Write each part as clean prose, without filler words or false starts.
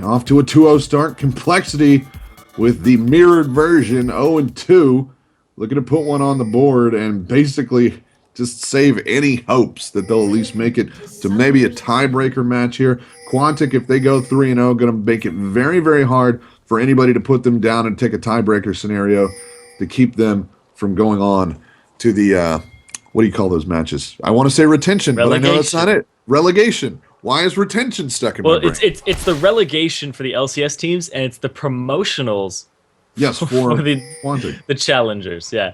off to a 2-0 start. Complexity with the mirrored version, 0-2. Looking to put one on the board and basically just save any hopes that they'll at least make it to maybe a tiebreaker match here. Quantic, if they go 3-0, going to make it very, very hard for anybody to put them down and take a tiebreaker scenario to keep them from going on to the, what do you call those matches? I want to say retention, but I know that's not it. Relegation. Why is retention stuck in my brain? Well, it's the relegation for the LCS teams, and it's the promotionals. Yes, for Quantic. The challengers, yeah.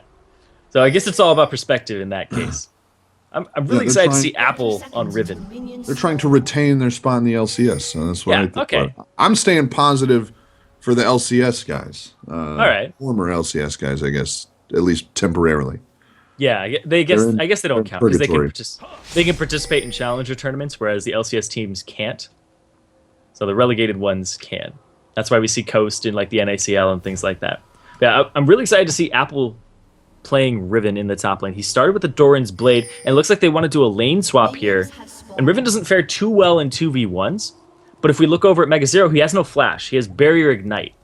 So I guess it's all about perspective in that case. I'm really excited to see Apple on Riven. They're trying to retain their spot in the LCS, so that's what I think. Okay. I'm staying positive for the LCS guys. All right. Former LCS guys, I guess, at least temporarily. Yeah, I guess they don't count because they can participate in challenger tournaments, whereas the LCS teams can't. So the relegated ones can. That's why we see Coast in like the NACL and things like that. Yeah, I'm really excited to see Apple playing Riven in the top lane. He started with the Doran's Blade, and it looks like they want to do a lane swap here. And Riven doesn't fare too well in 2v1s, but if we look over at MegaZero, he has no flash. He has Barrier Ignite.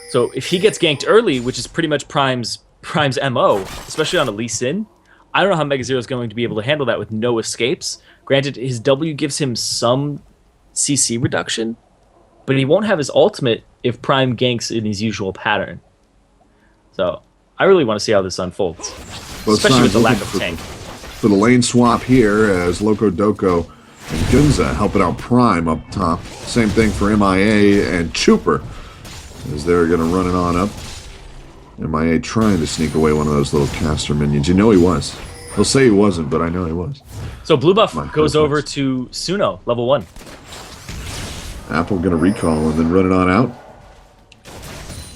So if he gets ganked early, which is pretty much Prime's MO, especially on a Lee Sin, I don't know how MegaZero is going to be able to handle that with no escapes. Granted, his W gives him some CC reduction, but he won't have his ultimate if Prime ganks in his usual pattern. So I really want to see how this unfolds, especially with the lack of tank. For the lane swap here, as Loco Doco and Gunza helping out Prime up top. Same thing for MIA and Chuper, as they're going to run it on up. MIA trying to sneak away one of those little caster minions. You know he was. He'll say he wasn't, but I know he was. So blue buff goes over to Suno, level 1. Apple going to recall and then run it on out.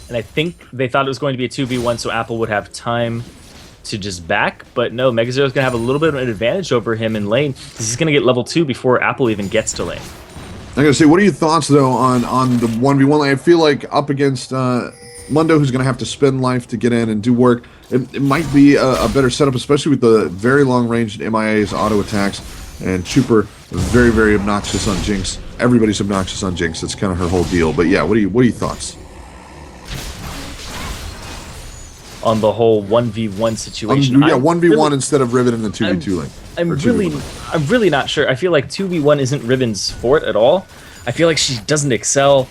And I think they thought it was going to be a 2v1, so Apple would have time to just back. But no, MegaZero's going to have a little bit of an advantage over him in lane. He's going to get level 2 before Apple even gets to lane. I'm going to say, what are your thoughts, though, on the 1v1 lane? I feel like up against Mundo, who's going to have to spend life to get in and do work, it might be a better setup, especially with the very long-range MIA's auto attacks. And Chuper, very, very obnoxious on Jinx. Everybody's obnoxious on Jinx. That's kind of her whole deal. But yeah, what are your thoughts? On the whole 1v1 situation. Yeah, 1v1 instead of Riven in the 2v2 lane. I'm really not sure. I feel like 2v1 isn't Riven's fort at all. I feel like she doesn't excel,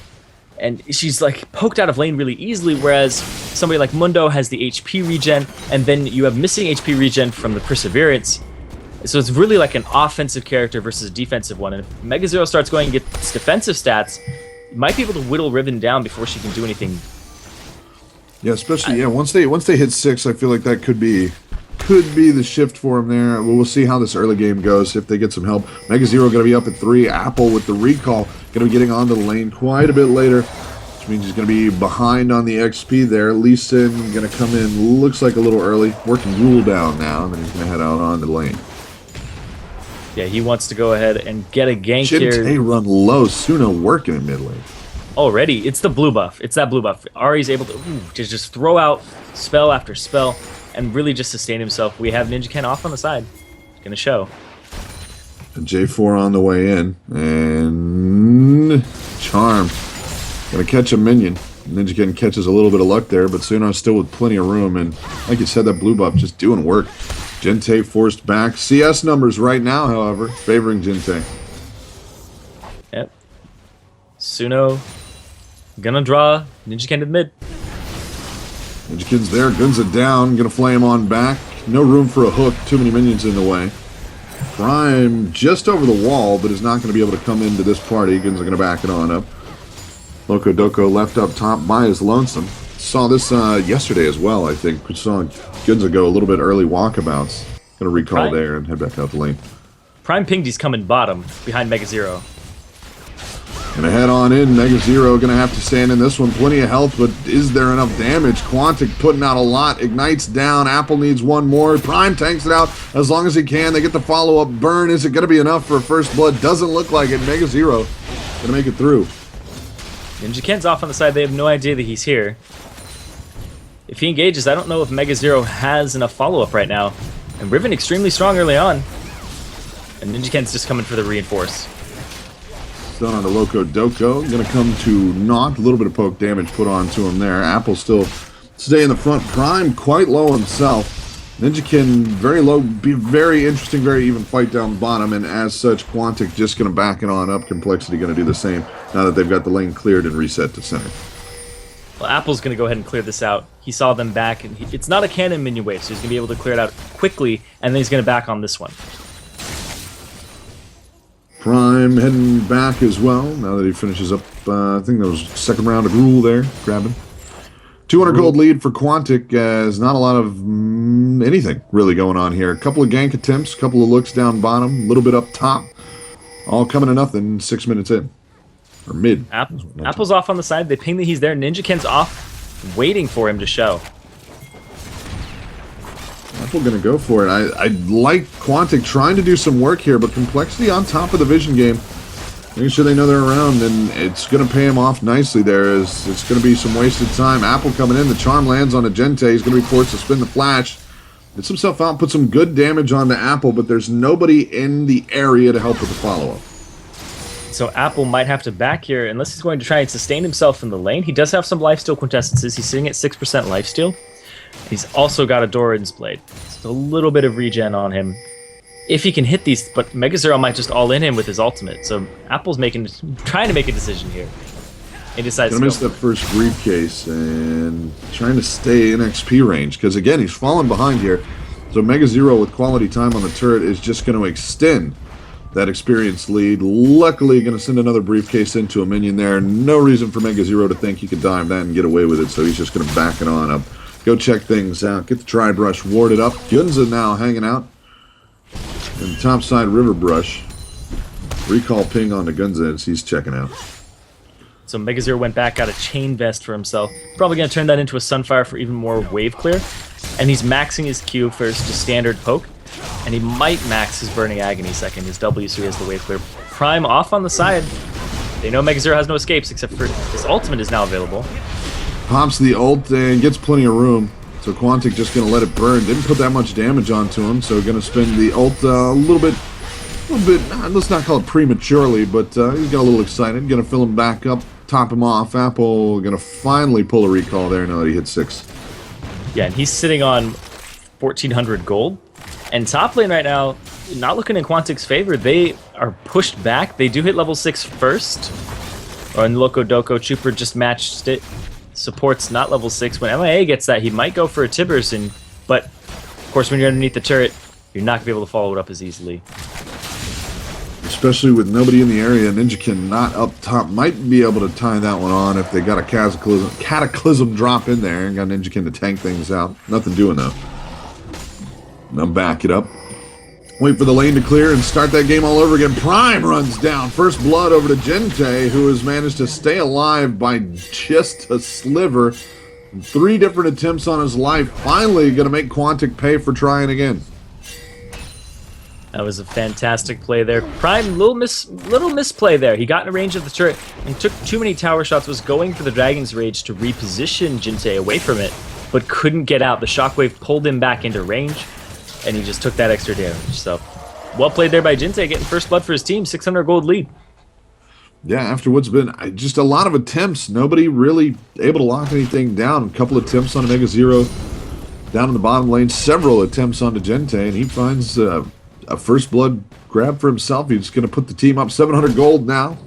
and she's like poked out of lane really easily, whereas somebody like Mundo has the HP regen, and then you have missing HP regen from the Perseverance. So it's really like an offensive character versus a defensive one. And if MegaZero starts going and gets defensive stats, you might be able to whittle Riven down before she can do anything. Yeah, especially once they hit 6, I feel like that could be the shift for them there. We'll see how this early game goes if they get some help. MegaZero going to be up at 3. Apple with the recall going to be getting onto the lane quite a bit later, which means he's going to be behind on the XP there. Lee Sin going to come in, looks like a little early, working Yule down now, and then he's going to head out on the lane. Yeah, he wants to go ahead and get a gank here. Jinte run low, Suno working in mid lane. Already, it's the blue buff. It's that blue buff. Ari's able to just throw out spell after spell and really just sustain himself. We have Ninja Ken off on the side. It's going to show. And J4 on the way in. And Charm. Going to catch a minion. Ninja Ken catches a little bit of luck there, but Suno's still with plenty of room. And like you said, that blue buff just doing work. Jinte forced back. CS numbers right now, however, favoring Jinte. Yep. Suno gonna draw Ninja Ken to the mid. Ninja Ken's there, guns it down, gonna flame on back. No room for a hook, too many minions in the way. Prime just over the wall, but is not gonna be able to come into this party. Guns are gonna back it on up. Loco Doco left up top by his lonesome. Saw this yesterday as well, I think. We saw Gunza go a little bit early walkabouts. Gonna recall there and head back out the lane. Prime Pingdy's coming bottom behind MegaZero. Gonna head on in. MegaZero gonna have to stand in this one. Plenty of health, but is there enough damage? Quantic putting out a lot. Ignites down. Apple needs one more. Prime tanks it out as long as he can. They get the follow-up burn. Is it gonna be enough for first blood? Doesn't look like it. MegaZero gonna make it through. Ninja Ken's off on the side. They have no idea that he's here. If he engages, I don't know if MegaZero has enough follow-up right now. And Riven extremely strong early on. And Ninja Ken's just coming for the reinforce. done onto Loco Doco. Going to come to naught. A little bit of poke damage put onto him there. Apple still stay in the front. Prime quite low himself. Ninjakin very low. Be very interesting, very even fight down bottom. And as such, Quantic just going to back it on up. Complexity going to do the same now that they've got the lane cleared and reset to center. Well, Apple's going to go ahead and clear this out. He saw them back, and it's not a cannon minion wave, so he's going to be able to clear it out quickly, and then he's going to back on this one. Prime heading back as well, now that he finishes up, I think that was second round of Gruul there, grabbing. 200 gold lead for Quantic, as not a lot of anything really going on here. A couple of gank attempts, a couple of looks down bottom, a little bit up top, all coming to nothing 6 minutes in. Or mid. Apple's off on the side, they ping that he's there, Ninjakin's off, waiting for him to show. Apple going to go for it. I like Quantic trying to do some work here, but Complexity on top of the vision game, making sure they know they're around, and it's going to pay him off nicely there. As it's going to be some wasted time. Apple coming in, the charm lands on a Gente. He's going to be forced to spin the flash. Gets himself out, put some good damage on the Apple, but there's nobody in the area to help with the follow-up. So Apple might have to back here, unless he's going to try and sustain himself in the lane. He does have some lifesteal quintessences. He's sitting at 6% lifesteal. He's also got a Doran's Blade. So a little bit of regen on him. If he can hit these, but Mega Zero might just all-in him with his ultimate. So Apple's trying to make a decision here. He decides to miss that first briefcase and trying to stay in XP range. Because again, he's falling behind here. So Mega Zero with quality time on the turret is just going to extend that experience lead. Luckily, going to send another briefcase into a minion there. No reason for Mega Zero to think he could dive that and get away with it. So he's just going to back it on up. Go check things out. Get the Tri-Brush warded up. Gunza now hanging out in the topside River Brush. Recall ping on the Gunza as he's checking out. So Mega Zero went back, got a Chain Vest for himself. Probably going to turn that into a Sunfire for even more wave clear. And he's maxing his Q first, just standard poke. And he might max his Burning Agony second, his W, so he has the wave clear. Prime off on the side. They know Mega Zero has no escapes, except for his ultimate is now available. Pops the ult and gets plenty of room. So Quantic just going to let it burn. Didn't put that much damage onto him, so going to spend the ult a little bit, let's not call it prematurely, but he's got a little excited. Going to fill him back up, top him off. Apple going to finally pull a recall there now that he hit 6. Yeah, and he's sitting on 1,400 gold. And top lane right now, not looking in Quantic's favor. They are pushed back. They do hit level 6 first. Or in Loco Doco, Chuper just matched it. Support's not level 6. When MIA gets that, he might go for a Tiberson, but of course when you're underneath the turret, you're not going to be able to follow it up as easily. Especially with nobody in the area, Ninjakin not up top. Might be able to tie that one on if they got a Cataclysm drop in there and got Ninjakin to tank things out. Nothing doing though. Now back it up. Wait for the lane to clear and start that game all over again. Prime runs down. First blood over to Gente, who has managed to stay alive by just a sliver. 3 different attempts on his life. Finally going to make Quantic pay for trying again. That was a fantastic play there. Prime, little misplay there. He got in range of the turret and took too many tower shots, was going for the Dragon's Rage to reposition Gente away from it, but couldn't get out. The shockwave pulled him back into range, and he just took that extra damage. So, well played there by Gente, getting first blood for his team, 600 gold lead. Yeah, after what's been just a lot of attempts, nobody really able to lock anything down. A couple attempts on Mega Zero down in the bottom lane, several attempts on Gente, and he finds a first blood grab for himself. He's going to put the team up 700 gold now,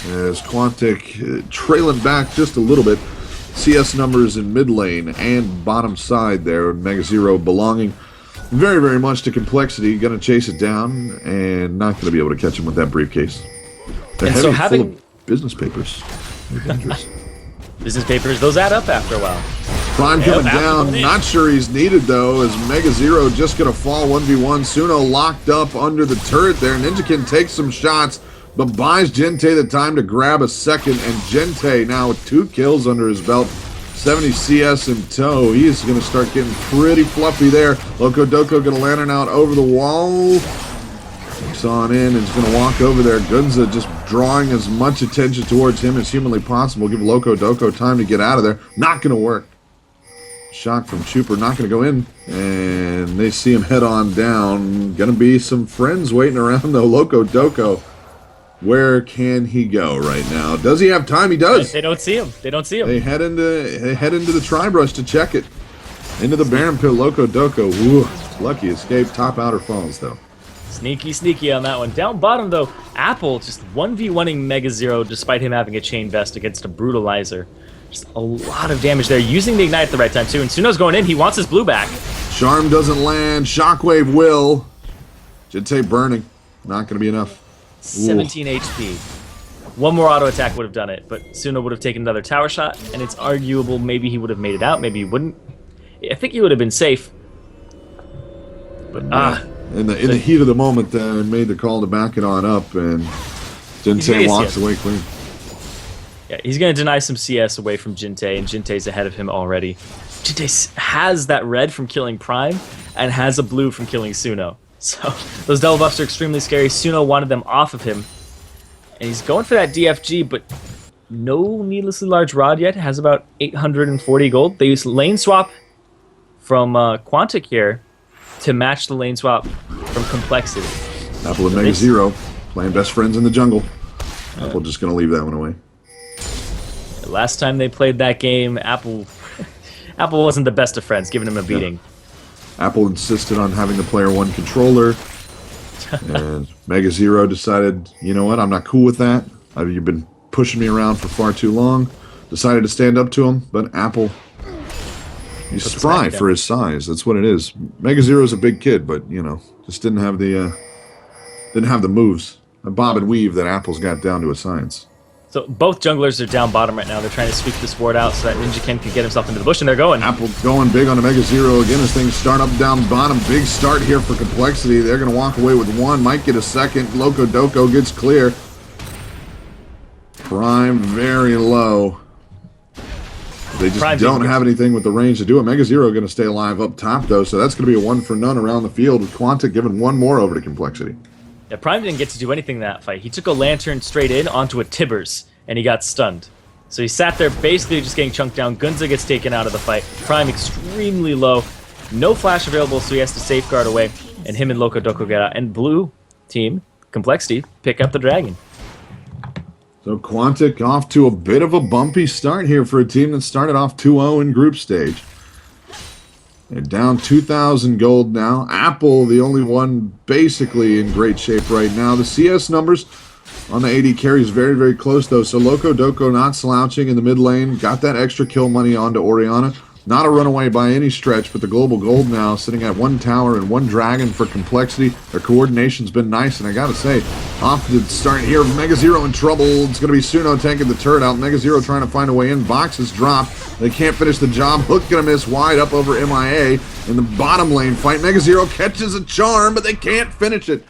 as Quantic trailing back just a little bit. CS numbers in mid lane and bottom side there, Mega Zero belonging very, very much to Complexity. Going to chase it down and not going to be able to catch him with that briefcase. They're and so full of business papers. They're dangerous. Business papers, those add up after a while. Prime coming down. Not sure he's needed, though, as Mega Zero just going to fall 1v1. Suno locked up under the turret there. Ninjakin takes some shots, but buys Gente the time to grab a second. And Gente now with 2 kills under his belt. 70 CS in tow. He is going to start getting pretty fluffy there. Loco Doco going to lantern out over the wall. Looks on in and is going to walk over there. Gunza just drawing as much attention towards him as humanly possible. Give Loco Doco time to get out of there. Not going to work. Shock from Chuper, not going to go in. And they see him head on down. Going to be some friends waiting around though. Loco Doco Where can he go right now? Does he have time? He does. They don't see him. They don't see him. They head into the tri-brush to check it. Into the Baron Pit, Loco Doco. Woo. Lucky escape. Top outer falls, though. Sneaky, sneaky on that one. Down bottom, though, Apple just 1v1ing Mega Zero despite him having a Chain Vest against a Brutalizer. Just a lot of damage there. Using the Ignite at the right time, too. And Suno's going in. He wants his blue back. Charm doesn't land. Shockwave will. Jinte burning. Not going to be enough. 17 HP. One more auto attack would have done it, but Suno would have taken another tower shot, and it's arguable maybe he would have made it out, maybe he wouldn't. I think he would have been safe. But in the heat of the moment, made the call to back it on up, and Jinte walks away clean. Yeah, he's going to deny some CS away from Jinte, and Jinte's ahead of him already. Jinte has that red from killing Prime, and has a blue from killing Suno. So those double buffs are extremely scary. Suno wanted them off of him. And he's going for that DFG, but no needlessly large rod yet. Has about 840 gold. They use lane swap from Quantic here to match the lane swap from Complexity. Apple and Mega Zero playing best friends in the jungle. Apple just going to leave that one away. Last time they played that game, Apple wasn't the best of friends, giving him a beating. Yeah. Apple insisted on having the player one controller, and Mega Zero decided, you know what, I'm not cool with that. You've been pushing me around for far too long. Decided to stand up to him, but Apple, he's spry for his size. That's what it is. Mega Zero's a big kid, but you know, just didn't have the moves, a bob and weave that Apple's got down to a science. So both junglers are down bottom right now. They're trying to sweep this ward out so that Ninjaken can get himself into the bush, and they're going. Apple going big on a Mega Zero again as things start up down bottom. Big start here for Complexity. They're going to walk away with one. Might get a second. Loco Doco gets clear. Prime very low. They just don't have anything with the range to do it. Mega Zero going to stay alive up top, though, so that's going to be a 1 for none around the field, with Quantic giving one more over to Complexity. Yeah, Prime didn't get to do anything in that fight. He took a lantern straight in onto a Tibbers, and he got stunned. So he sat there basically just getting chunked down. Gunza gets taken out of the fight. Prime extremely low. No flash available, so he has to safeguard away. And him and Loco Doco get out. And blue team, Complexity, pick up the dragon. So Quantic off to a bit of a bumpy start here for a team that started off 2-0 in group stage. They're down 2,000 gold now. Apple, the only one basically in great shape right now. The CS numbers on the AD carry is very, very close, though. So Loco Doco not slouching in the mid lane. Got that extra kill money onto Orianna. Not a runaway by any stretch, but the global gold now sitting at 1 tower and 1 dragon for Complexity. Their coordination's been nice, and I gotta say, off to start here, Mega Zero in trouble. It's gonna be Suno taking the turret out. Mega Zero trying to find a way in. Boxes drop. They can't finish the job. Hook gonna miss wide up over MIA in the bottom lane fight. Mega Zero catches a charm, but they can't finish it.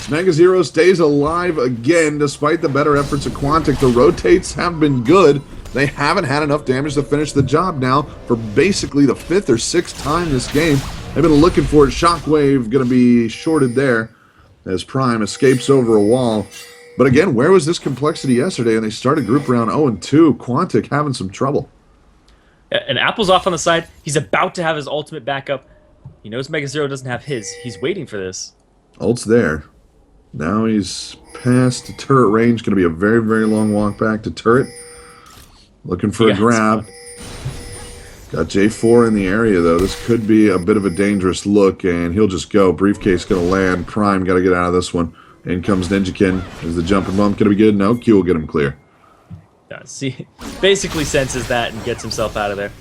Mega Zero stays alive again, despite the better efforts of Quantic. The rotates have been good. They haven't had enough damage to finish the job now for basically the 5th or 6th time this game. They've been looking for it. Shockwave going to be shorted there as Prime escapes over a wall. But again, where was this Complexity yesterday? And they started group round 0-2. Quantic having some trouble. And Apple's off on the side. He's about to have his ultimate back up. He knows Mega Zero doesn't have his. He's waiting for this. Ult's there. Now he's past the turret range. Going to be a very, very long walk back to turret. Looking for a grab. Got J4 in the area, though. This could be a bit of a dangerous look, and he'll just go. Briefcase going to land. Prime got to get out of this one. In comes Ninjaken. Is the jumping bump going to be good? No, Q will get him clear. Yeah, see, basically senses that and gets himself out of there.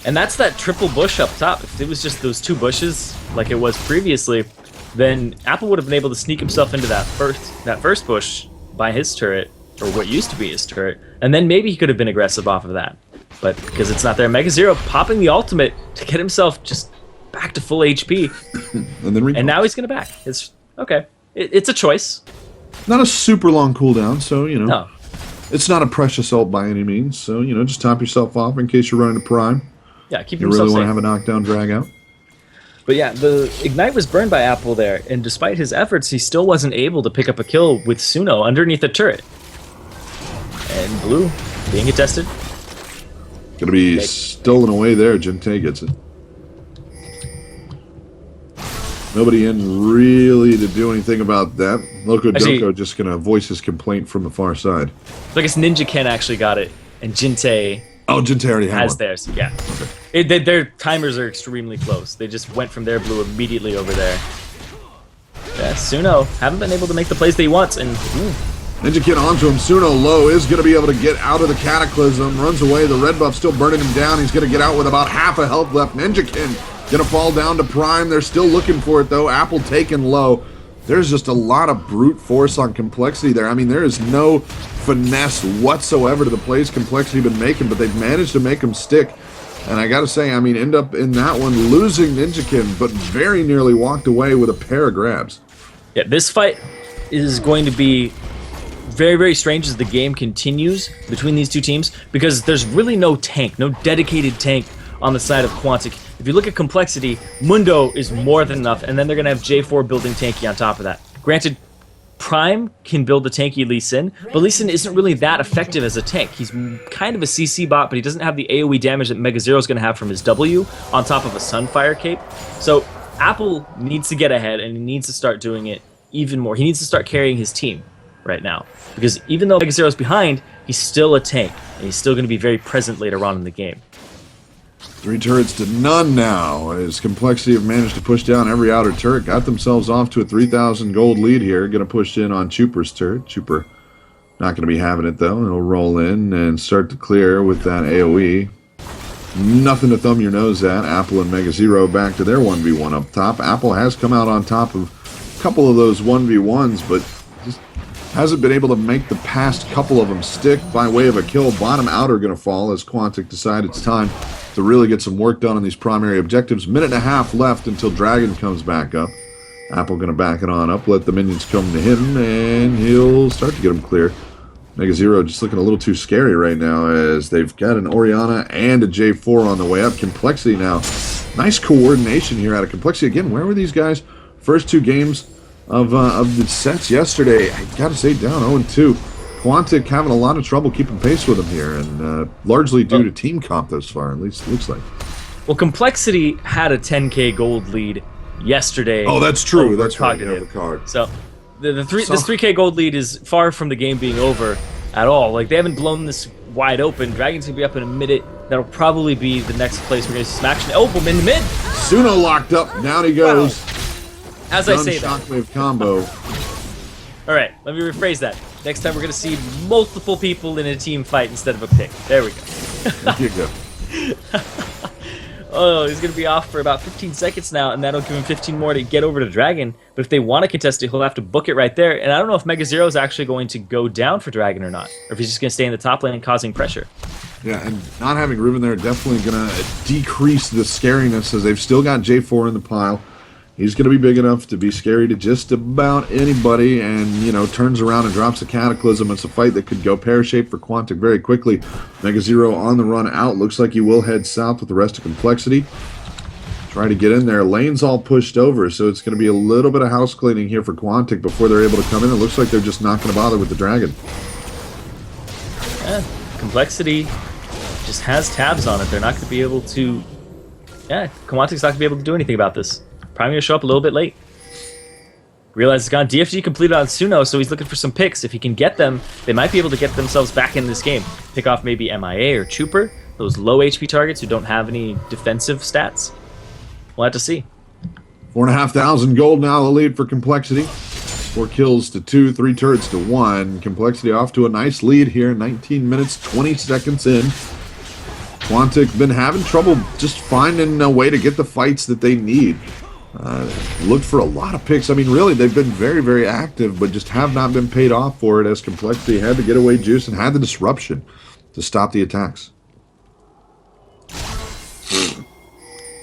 And that's that triple bush up top. If it was just those 2 bushes like it was previously, then Apple would have been able to sneak himself into that first bush by his turret, or what used to be his turret, and then maybe he could have been aggressive off of that. But because it's not there, Mega Zero popping the ultimate to get himself just back to full HP. and now he's going to back. It's okay. It's a choice. Not a super long cooldown, so, you know. No. It's not a precious ult by any means, so, you know, just top yourself off in case you're running to Prime. Yeah, keep you yourself really safe. want to have a knockdown drag out. But yeah, the Ignite was burned by Apple there, and despite his efforts, he still wasn't able to pick up a kill with Suno underneath the turret. And blue being contested. Gonna be stolen away there. Jinte gets it. Nobody in really to do anything about that. Loco Doko just going to voice his complaint from the far side. So I guess Ninja Ken actually got it, and Jintei... Oh, Jintei already has theirs, yeah. Okay. Their timers are extremely close. They just went from their blue immediately over there. Yeah, Suno haven't been able to make the plays that he wants, and... Ninja Ken onto him. Suno low is going to be able to get out of the Cataclysm. Runs away. The red buff still burning him down. He's going to get out with about half a health left. Ninja Ken going to fall down to Prime. They're still looking for it, though. Apple taken low. There's just a lot of brute force on Complexity there. I mean, there is no finesse whatsoever to the plays Complexity been making, but they've managed to make them stick. And I got to say, I mean, end up in that one losing Ninja Ken, but very nearly walked away with a pair of grabs. Yeah, this fight is going to be very, very strange as the game continues between these two teams, because there's really no tank, no dedicated tank on the side of Quantic. If you look at Complexity, Mundo is more than enough, and then they're going to have J4 building tanky on top of that. Granted, Prime can build a tanky Lee Sin, but Lee Sin isn't really that effective as a tank. He's kind of a CC bot, but he doesn't have the AoE damage that Mega Zero is going to have from his W on top of a Sunfire cape. So Apple needs to get ahead, and he needs to start doing it even more. He needs to start carrying his team right now, because even though Mega Zero's behind, he's still a tank, and he's still going to be very present later on in the game. 3 turrets to none now, as Complexity have managed to push down every outer turret, got themselves off to a 3,000 gold lead here. Going to push in on Chuper's turret. Chuper not going to be having it, though. It'll roll in and start to clear with that AoE. Nothing to thumb your nose at. Apple and Mega Zero back to their 1v1 up top. Apple has come out on top of a couple of those 1v1s, but just hasn't been able to make the past couple of them stick by way of a kill. Bottom outer going to fall as Quantic decide it's time to really get some work done on these primary objectives. Minute and a half left until Dragon comes back up. Apple going to back it on up, let the minions come to him, and he'll start to get them clear. Mega Zero just looking a little too scary right now, as they've got an Orianna and a J4 on the way up. Complexity now. Nice coordination here out of Complexity. Again, where were these guys? First 2 games of the sets yesterday. I got to say, down 0-2. Quantic having a lot of trouble keeping pace with them here, and largely due to team comp thus far, at least it looks like. Well, Complexity had a 10k gold lead yesterday. Oh, that's true. That's right. You have the card. So this 3k gold lead is far from the game being over at all. Like, they haven't blown this wide open. Dragon's gonna be up in a minute. That'll probably be the next place we're gonna see some action. Oh, boom, in the mid. Suno locked up. Down he goes. Wow. As I say that. Shockwave combo. All right, let me rephrase that. Next time we're going to see multiple people in a team fight instead of a pick. There we go. There you go. Oh, he's going to be off for about 15 seconds now, and that'll give him 15 more to get over to Dragon. But if they want to contest it, he'll have to book it right there. And I don't know if Mega Zero is actually going to go down for Dragon or not, or if he's just going to stay in the top lane causing pressure. Yeah, and not having Riven there definitely going to decrease the scariness, as they've still got J4 in the pile. He's going to be big enough to be scary to just about anybody, and, you know, turns around and drops a Cataclysm. It's a fight that could go pear-shaped for Quantic very quickly. Mega Zero on the run out. Looks like he will head south with the rest of Complexity. Try to get in there. Lane's all pushed over, so it's going to be a little bit of house cleaning here for Quantic before they're able to come in. It looks like they're just not going to bother with the Dragon. Yeah, Complexity just has tabs on it. They're not going to be able to... Yeah, Quantic's not going to be able to do anything about this. Probably going to show up a little bit late. Realize it's gone. DFG completed on Suno, so he's looking for some picks. If he can get them, they might be able to get themselves back in this game. Pick off maybe MIA or Chuper, those low HP targets who don't have any defensive stats. We'll have to see. 4,500 gold now, the lead for Complexity. 4 kills to 2, 3 turrets to 1. Complexity off to a nice lead here, 19 minutes, 20 seconds in. Quantic been having trouble just finding a way to get the fights that they need. Looked for a lot of picks. I mean, really, they've been very, very active, but just have not been paid off for it, as Complexity had to get away juice and had the disruption to stop the attacks.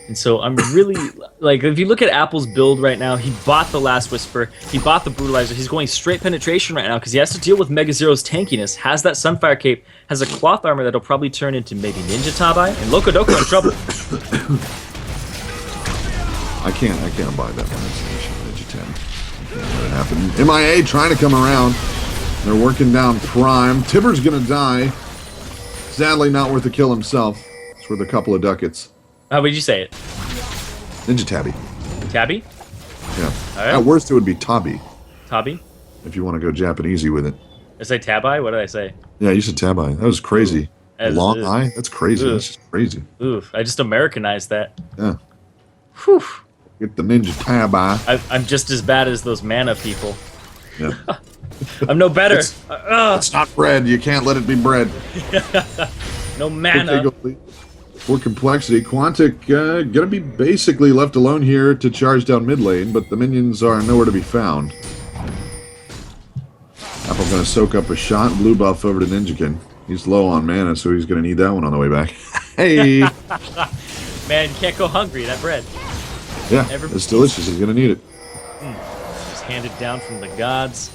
And so I'm really, like, if you look at Apple's build right now, he bought the Last Whisper, he bought the Brutalizer, he's going straight penetration right now because he has to deal with Mega Zero's tankiness, has that Sunfire Cape, has a cloth armor that'll probably turn into maybe Ninja Tabai, and Loco Doko in trouble. I can't buy that one. Ninja 10. Can't let it happen. MIA trying to come around. They're working down Prime. Tibber's going to die. Sadly, not worth a kill himself. It's worth a couple of ducats. How would you say it? Ninja Tabby. Tabby? Yeah. Right. At worst, it would be Tabi. Tabi? If you want to go Japanesey with it. I say Tabi? What did I say? Yeah, you said Tabi. That was crazy. Long eye? That's crazy. That's just crazy. Oof. I just Americanized that. Yeah. Whew. Get the ninja Tabi. I'm just as bad as those mana people. Yeah. I'm no better. It's not bread. You can't let it be bread. No mana. For complexity, Quantic gonna be basically left alone here to charge down mid lane, but the minions are nowhere to be found. Apple gonna soak up a shot. Blue buff over to Ninjakin. He's low on mana, so he's gonna need that one on the way back. Hey! Man, you can't go hungry. That bread. Yeah, it's delicious. He's gonna need it. Just handed down from the gods.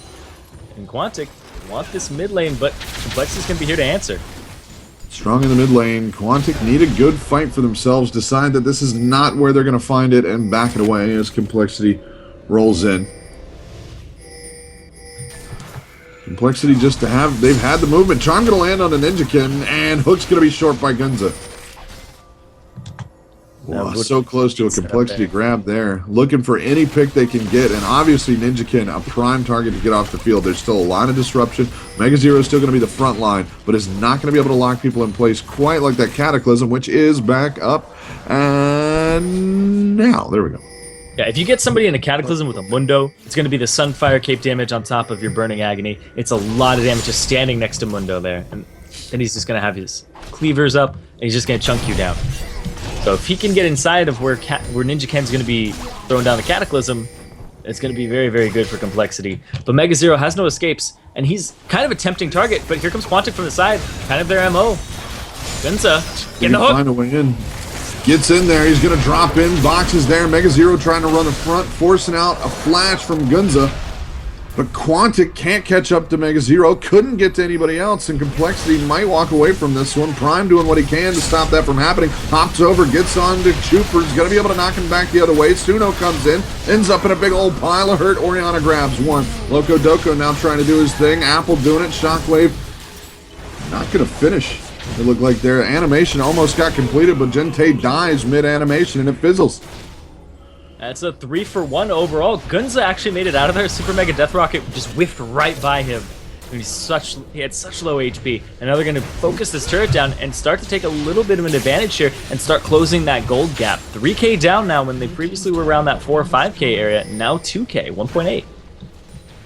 And Quantic want this mid lane, but Complexity's gonna be here to answer. Strong in the mid lane. Quantic need a good fight for themselves. Decide that this is not where they're gonna find it and back it away as Complexity rolls in. Complexity just to have, they've had the movement. Charm gonna land on the Ninjakin, and Hook's gonna be short by Gunza. Wow, so close to a Complexity grab there. Looking for any pick they can get, and obviously Ninjakin, a prime target to get off the field. There's still a lot of disruption. Mega Zero is still going to be the front line, but is not going to be able to lock people in place quite like that Cataclysm, which is back up. And now, there we go. Yeah, if you get somebody in a Cataclysm with a Mundo, it's going to be the Sunfire Cape damage on top of your Burning Agony. It's a lot of damage just standing next to Mundo there. And then he's just going to have his cleavers up, and he's just going to chunk you down. So if he can get inside of where Ninjakin's going to be throwing down the Cataclysm, it's going to be very, very good for Complexity. But Mega Zero has no escapes, and he's kind of a tempting target, but here comes Quantic from the side, kind of their MO. Gunza, get the hook. Find a way in. Gets in there, he's going to drop in, boxes there. Mega Zero trying to run the front, forcing out a flash from Gunza. But Quantic can't catch up to Mega Zero, couldn't get to anybody else, and Complexity might walk away from this one. Prime doing what he can to stop that from happening. Hops over, gets on to Chuper, he's going to be able to knock him back the other way. Suno comes in, ends up in a big old pile of hurt. Orianna grabs one. Loco Doco now trying to do his thing. Apple doing it, Shockwave not going to finish. It looked like their animation almost got completed, but Gente dies mid-animation and it fizzles. That's a 3-for-1 overall. Gunza actually made it out of there. Super Mega Death Rocket just whiffed right by him. He had such low HP. And now they're going to focus this turret down and start to take a little bit of an advantage here and start closing that gold gap. 3k down now when they previously were around that 4 or 5k area. Now 2k, 1.8.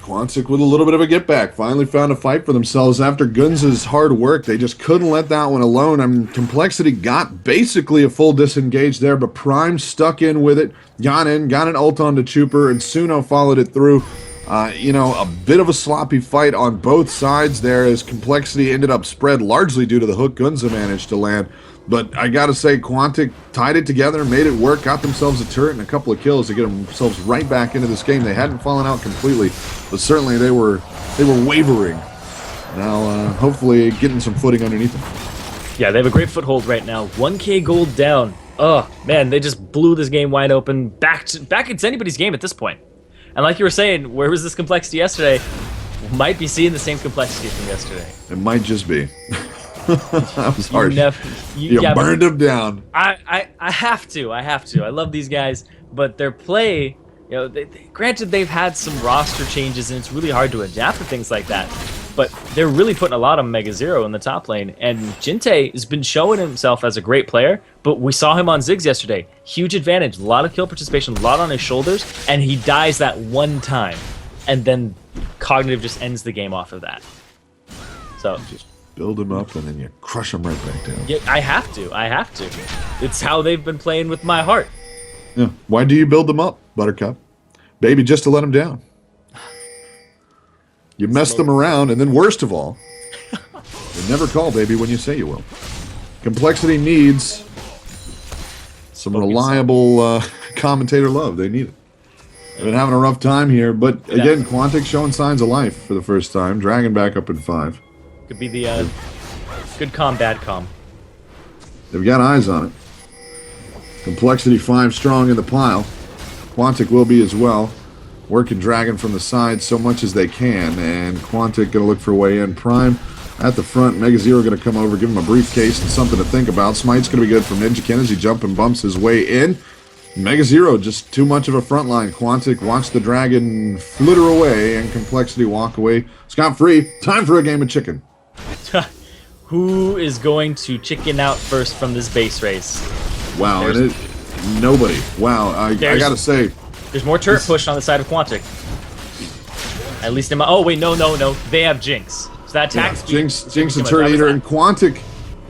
Quantic with a little bit of a get back. Finally found a fight for themselves after Gunza's hard work. They just couldn't let that one alone. I mean, Complexity got basically a full disengage there, but Prime stuck in with it. Got in, got an ult onto Chuper, and Suno followed it through. A bit of a sloppy fight on both sides there as Complexity ended up spread largely due to the hook Gunza managed to land. But I gotta say, Quantic tied it together, made it work, got themselves a turret and a couple of kills to get themselves right back into this game. They hadn't fallen out completely, but certainly they were wavering. Now, hopefully, getting some footing underneath them. Yeah, they have a great foothold right now. 1k gold down. Oh man, they just blew this game wide open. Back it's anybody's game at this point. And like you were saying, where was this Complexity yesterday? Might be seeing the same Complexity from yesterday. It might just be. That was harsh. You burned them down. I have to. I love these guys, but their play, granted they've had some roster changes and it's really hard to adapt to things like that. But they're really putting a lot on Mega Zero in the top lane, and Gente has been showing himself as a great player. But we saw him on Ziggs yesterday. Huge advantage, a lot of kill participation, a lot on his shoulders, and he dies that one time, and then Cognitive just ends the game off of that. So. Build them up, and then you crush them right back down. Yeah, I have to. It's how they've been playing with my heart. Yeah. Why do you build them up, Buttercup? Baby, just to let them down. You mess them around, and then worst of all, you never call baby when you say you will. Complexity needs some reliable commentator love. They need it. They've been having a rough time here, but again, Quantic showing signs of life for the first time. Dragon back up in 5. Could be the good calm, bad calm. They've got eyes on it. Complexity 5 strong in the pile. Quantic will be as well. Working Dragon from the side so much as they can, and Quantic going to look for a way in. Prime at the front. Mega Zero going to come over, give him a briefcase and something to think about. Smite's going to be good from Ninjakin as he jump and bumps his way in. Mega Zero, just too much of a front line. Quantic watched the dragon flitter away and Complexity walk away scot-free. Time for a game of chicken. Who is going to chicken out first from this base race? Wow, nobody. Wow, I gotta say. There's more turret push on the side of Quantic. At least in my... Oh, wait, no. They have Jinx. So that attack speed... Jinx the turret eater, and Quantic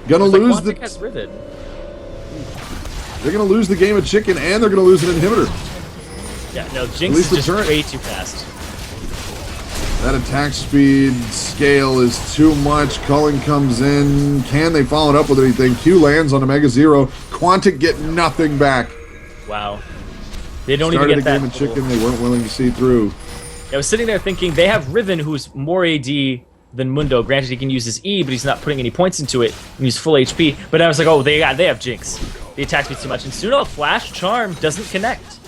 gonna lose Quantic has Riven. They're going to lose the game of chicken, and they're going to lose an inhibitor. Yeah, no, Jinx is just way too fast. That attack speed scale is too much. Culling comes in. Can they follow it up with anything? Q lands on a Mega Zero. Quantic get nothing back. Wow. They don't Started even get that. Started a game of chicken they weren't willing to see through. I was sitting there thinking, they have Riven, who's more AD than Mundo. Granted, he can use his E, but he's not putting any points into it. And he's full HP. But I was like, oh, they have Jinx. The attack speed's too much. And Suno Flash Charm doesn't connect.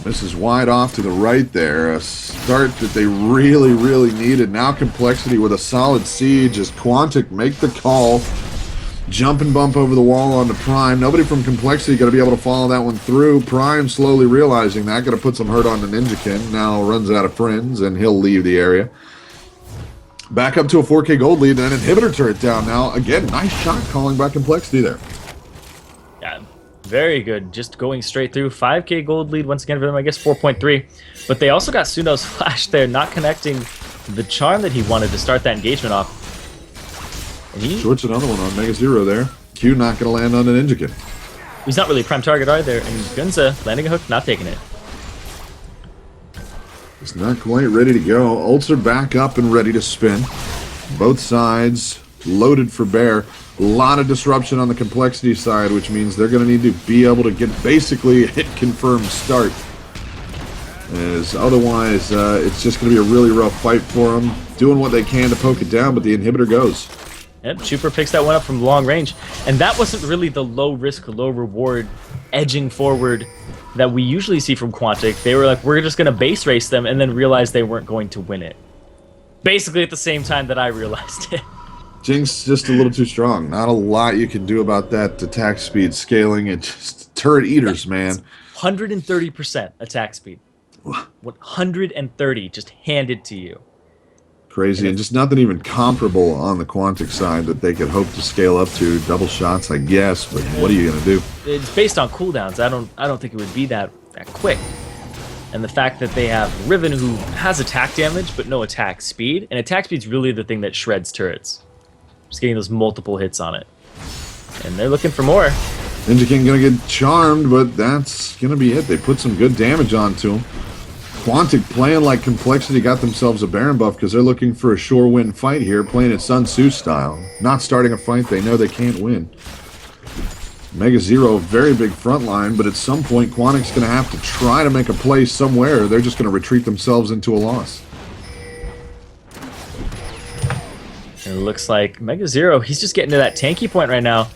This is wide off to the right there. A start that they really, really needed. Now Complexity with a solid siege as Quantic make the call. Jump and bump over the wall onto Prime. Nobody from Complexity going to be able to follow that one through. Prime slowly realizing that. Going to put some hurt on the Ninjakin. Now runs out of friends and he'll leave the area. Back up to a 4K gold lead and an inhibitor turret down now. Again, nice shot calling by Complexity there. Yeah, very good. Just going straight through. 5K gold lead once again for them, I guess 4.3. But they also got Suno's Flash there, not connecting the charm that he wanted to start that engagement off. And he shorts another one on Mega Zero there. Q not going to land on an Ninjakin. He's not really a prime target either, and Gunza landing a hook, not taking it. It's not quite ready to go. Ults are back up and ready to spin. Both sides loaded for bear. A lot of disruption on the Complexity side, which means they're going to need to be able to get basically a hit confirmed start. As otherwise, it's just going to be a really rough fight for them. Doing what they can to poke it down, but the inhibitor goes. Yep, Chuper picks that one up from long range. And that wasn't really the low risk, low reward edging forward that we usually see from Quantic. They were like, we're just going to base race them, and then realized they weren't going to win it. Basically at the same time that I realized it. Jinx just a little too strong. Not a lot you can do about that attack speed scaling. It just turret eaters, man. 130% attack speed. 130 just handed to you. Crazy, and just nothing even comparable on the Quantic side that they could hope to scale up to. Double shots, I guess, but what are you gonna do? It's based on cooldowns. I don't think it would be that quick. And the fact that they have Riven, who has attack damage but no attack speed, and attack speed's really the thing that shreds turrets. Just getting those multiple hits on it. And they're looking for more. Ninjakin gonna get charmed, but that's gonna be it. They put some good damage onto him. Quantic playing like Complexity got themselves a Baron buff because they're looking for a sure win fight here, playing it Sun Tzu style. Not starting a fight they know they can't win. Mega Zero, very big front line, but at some point Quantic's going to have to try to make a play somewhere. They're just going to retreat themselves into a loss. And it looks like Mega Zero, he's just getting to that tanky point right now.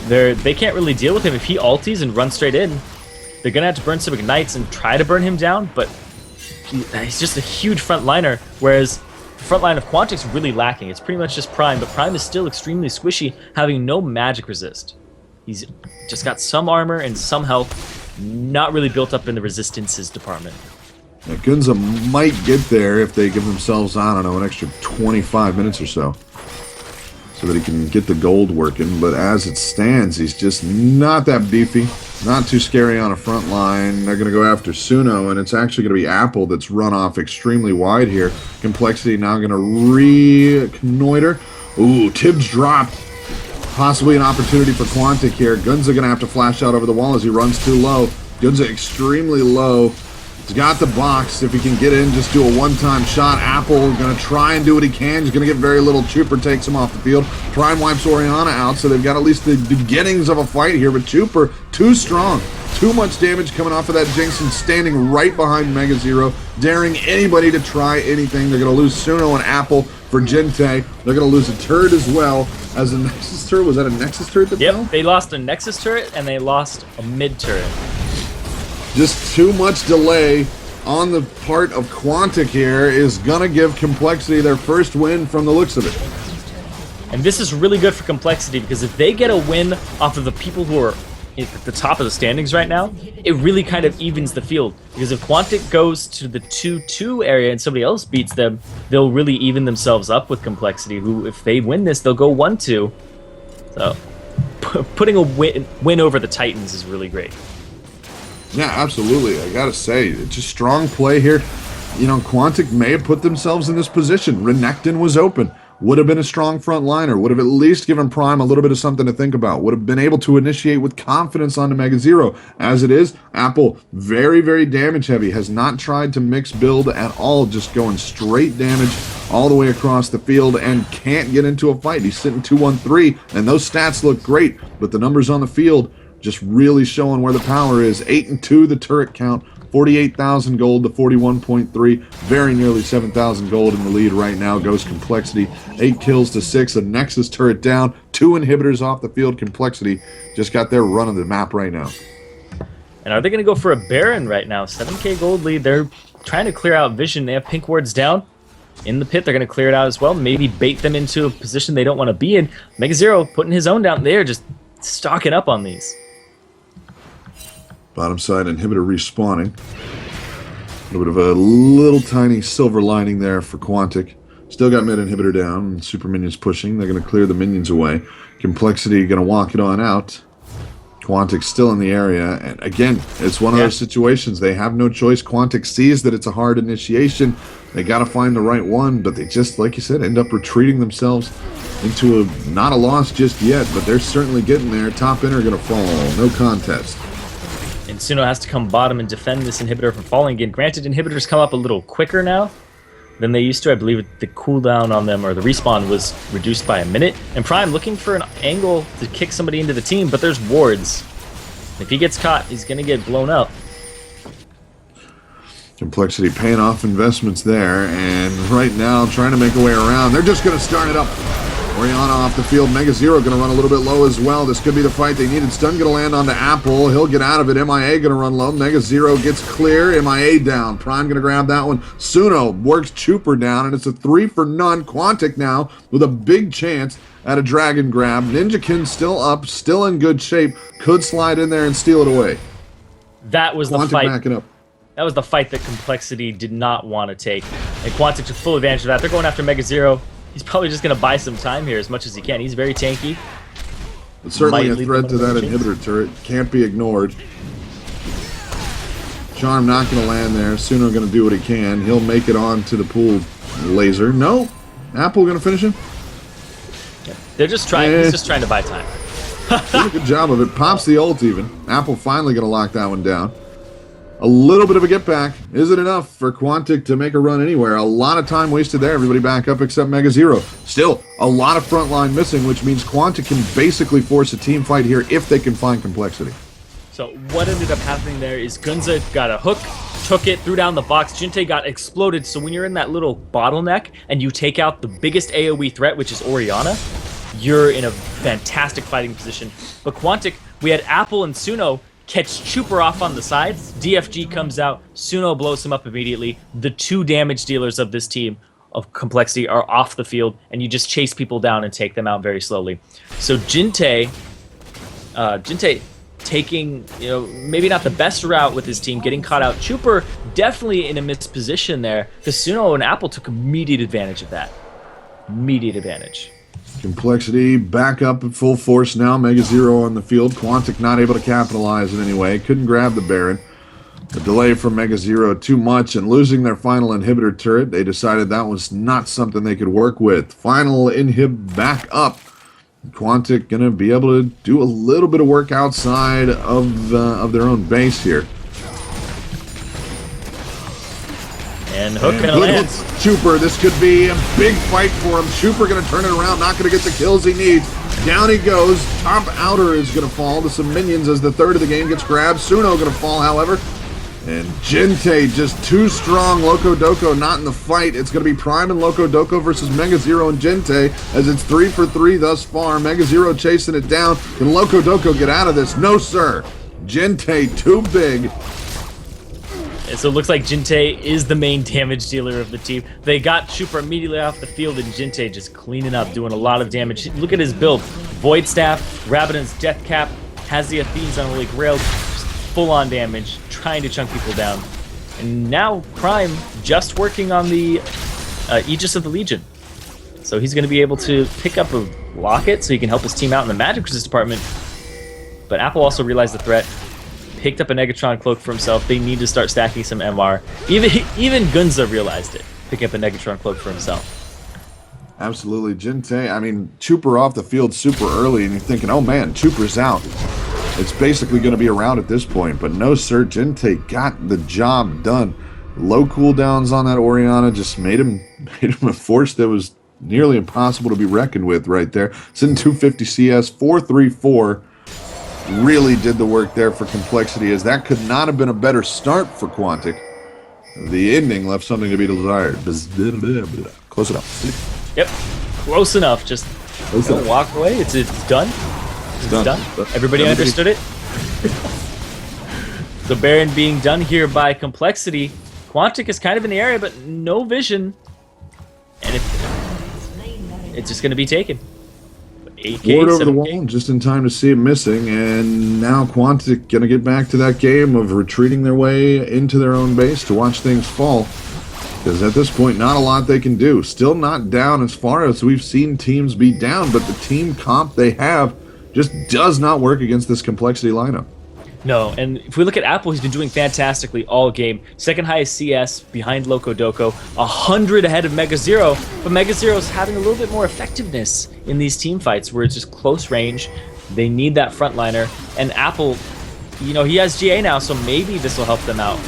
They can't really deal with him. If he ulties and runs straight in, they're going to have to burn some Ignites and try to burn him down, but he's just a huge frontliner, whereas the front line of Quantic's really lacking. It's pretty much just Prime, but Prime is still extremely squishy, having no magic resist. He's just got some armor and some health, not really built up in the resistances department. Yeah, Gunza might get there if they give themselves, I don't know, an extra 25 minutes or so that he can get the gold working, but as it stands, he's just not that beefy. Not too scary on a front line. They're going to go after Suno, and it's actually going to be Apple that's run off extremely wide here. Complexity now going to reconnoiter. Ooh, Tibbs dropped. Possibly an opportunity for Quantic here. Gunza going to have to flash out over the wall as he runs too low. Gunza extremely low. He's got the box. If he can get in, just do a one-time shot. Apple going to try and do what he can. He's going to get very little. Chuper takes him off the field. Prime wipes Orianna out, so they've got at least the beginnings of a fight here. But Chuper, too strong. Too much damage coming off of that Jinx and standing right behind Mega Zero, daring anybody to try anything. They're going to lose Suno and Apple for Gente. They're going to lose a turret as well as a Nexus turret. Was that a Nexus turret that fell? Yep, they lost a Nexus turret and they lost a mid turret. Just too much delay on the part of Quantic here is going to give Complexity their first win from the looks of it. And this is really good for Complexity because if they get a win off of the people who are at the top of the standings right now, it really kind of evens the field. Because if Quantic goes to the 2-2 area and somebody else beats them, they'll really even themselves up with Complexity, who, if they win this, they'll go 1-2. So, putting a win over the Titans is really great. Yeah, absolutely. I gotta say, it's a strong play here. You know, Quantic may have put themselves in this position. Renekton was open. Would have been a strong front liner. Would have at least given Prime a little bit of something to think about. Would have been able to initiate with confidence onto Mega Zero. As it is, Apple, very, very damage heavy. Has not tried to mix build at all. Just going straight damage all the way across the field and can't get into a fight. He's sitting 2-1-3, and those stats look great. But the numbers on the field just really showing where the power is. 8-2 the turret count. 48,000 gold to 41.3, very nearly 7,000 gold in the lead right now. Goes Complexity, 8 kills to 6, a Nexus turret down, 2 inhibitors off the field. Complexity just got their run of the map right now. And are they going to go for a Baron right now? 7k gold lead, they're trying to clear out Vision. They have pink wards down in the pit, they're going to clear it out as well, maybe bait them into a position they don't want to be in. Mega Zero putting his own down there, just stocking up on these. Bottom side inhibitor respawning. A little bit of a little tiny silver lining there for Quantic. Still got mid inhibitor down and super minions pushing. They're going to clear the minions away. Complexity going to walk it on out. Quantic still in the area. And again, it's one of those situations. They have no choice. Quantic sees that it's a hard initiation. They got to find the right one, but they just, like you said, end up retreating themselves into not a loss just yet, but they're certainly getting there. Top inner going to fall. No contest. And Suno has to come bottom and defend this inhibitor from falling again. Granted, inhibitors come up a little quicker now than they used to. I believe the cooldown on them, or the respawn, was reduced by a minute. And Prime looking for an angle to kick somebody into the team, but there's wards. If he gets caught, he's going to get blown up. Complexity paying off investments there, and right now trying to make a way around. They're just going to start it up. Orianna off the field. Mega Zero going to run a little bit low as well. This could be the fight they needed. Stun going to land onto Apple. He'll get out of it. MIA going to run low. Mega Zero gets clear. MIA down. Prime going to grab that one. Suno works Chuper down, and it's a 3 for none. Quantic now with a big chance at a dragon grab. Ninjakin still up, still in good shape. Could slide in there and steal it away. That was Quantic the fight. backing up. That was the fight that Complexity did not want to take. And Quantic took full advantage of that. They're going after Mega Zero. He's probably just going to buy some time here as much as he can. He's very tanky. It's certainly a threat to that inhibitor turret. Can't be ignored. Charm not going to land there. Suno going to do what he can. He'll make it on to the pool laser. No. Apple going to finish him? Yeah. They're just trying. He's just trying to buy time. Did a good job of it. Pops the ult even. Apple finally going to lock that one down. A little bit of a get back. Is it enough for Quantic to make a run anywhere? A lot of time wasted there. Everybody back up except Mega Zero. Still, a lot of front line missing, which means Quantic can basically force a team fight here if they can find Complexity. So what ended up happening there is Gunza got a hook, took it, threw down the box. Jinte got exploded. So when you're in that little bottleneck and you take out the biggest AoE threat, which is Orianna, you're in a fantastic fighting position. But Quantic, we had Apple and Suno catch Chuper off on the sides. DFG comes out. Suno blows him up immediately. The 2 damage dealers of this team of Complexity are off the field, and you just chase people down and take them out very slowly. So Jinte taking, maybe not the best route with his team, getting caught out. Chuper definitely in a misposition there, because Suno and Apple took immediate advantage of that. Immediate advantage. Complexity back up at full force now. Mega Zero on the field. Quantic not able to capitalize in any way. Couldn't grab the Baron. The delay from Mega Zero too much, and losing their final inhibitor turret, they decided that was not something they could work with. Final inhib back up. Quantic gonna be able to do a little bit of work outside of their own base here. And hook and lands. Chuper, this could be a big fight for him. Chuper going to turn it around, not going to get the kills he needs. Down he goes. Top outer is going to fall to some minions as the third of the game gets grabbed. Suno going to fall, however. And Jinte just too strong. Loco Doco not in the fight. It's going to be Prime and Loco Doco versus Mega Zero and Jinte, as it's 3 for 3 thus far. Mega Zero chasing it down. Can Loco Doco get out of this? No, sir. Jinte too big. And so it looks like Jinte is the main damage dealer of the team. They got Chuper immediately off the field, and Jinte just cleaning up, doing a lot of damage. Look at his build. Void Staff, Rabadon's Death Cap, has the Athene's Unholy Grail, just full-on damage, trying to chunk people down. And now Prime just working on the Aegis of the Legion. So he's going to be able to pick up a Locket so he can help his team out in the Magic Resist department. But Apple also realized the threat, picked up a Negatron Cloak for himself. They need to start stacking some MR. Even Gunza realized it, picking up a Negatron Cloak for himself. Absolutely. Jinte, I mean, Chuper off the field super early, and you're thinking, oh man, Chuper's out. It's basically going to be around at this point. But no, sir, Jinte got the job done. Low cooldowns on that Orianna just made him a force that was nearly impossible to be reckoned with right there. Sitting 250 CS, 434. Really did the work there for Complexity, as that could not have been a better start for Quantic. The ending left something to be desired. Close enough. Yep, close enough. Just don't walk away. It's done. It's done. Everybody understood it. The Baron being done here by Complexity. Quantic is kind of in the area, but no vision. And it's just going to be taken. 8K, Ward over 7K. the wall, just in time to see it missing, and now Quantic going to get back to that game of retreating their way into their own base to watch things fall. Because at this point, not a lot they can do. Still not down as far as we've seen teams be down, but the team comp they have just does not work against this Complexity lineup. No, and if we look at Apple, he's been doing fantastically all game. Second highest CS behind Loco Doco, 100 ahead of Mega Zero, but Mega Zero's having a little bit more effectiveness in these team fights where it's just close range. They need that frontliner, and Apple, you know, he has GA now, so maybe this will help them out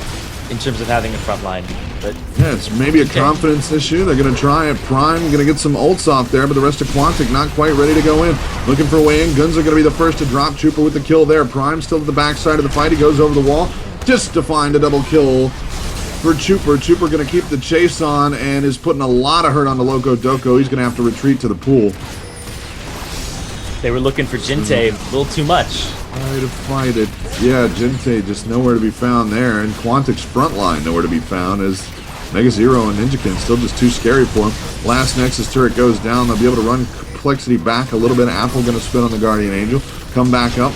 in terms of having a front line. But yeah, it's maybe a confidence issue. They're going to try it. Prime going to get some ults off there, but the rest of Quantic not quite ready to go in. Looking for a way in. Guns are going to be the first to drop. Chupa with the kill there. Prime still at the backside of the fight. He goes over the wall just to find a double kill for Chupa. Chupa going to keep the chase on and is putting a lot of hurt on the Loco Doco. He's going to have to retreat to the pool. They were looking for Jinte a little too much. Try to fight it. Yeah, Jinte just nowhere to be found there, and Quantic's front line nowhere to be found as Mega Zero and Ninjakin still just too scary for him. Last Nexus turret goes down. They'll be able to run Complexity back a little bit. Apple going to spin on the Guardian Angel. Come back up.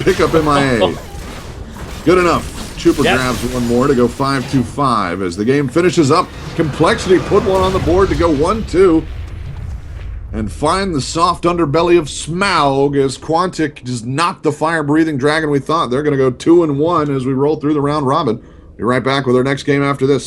Pick up MIA. Good enough. Chupa grabs one more to go 5-2-5 as the game finishes up. Complexity put one on the board to go 1-2. And find the soft underbelly of Smaug as Quantic just not the fire-breathing dragon we thought. They're going to go 2-1 as we roll through the round robin. Be right back with our next game after this.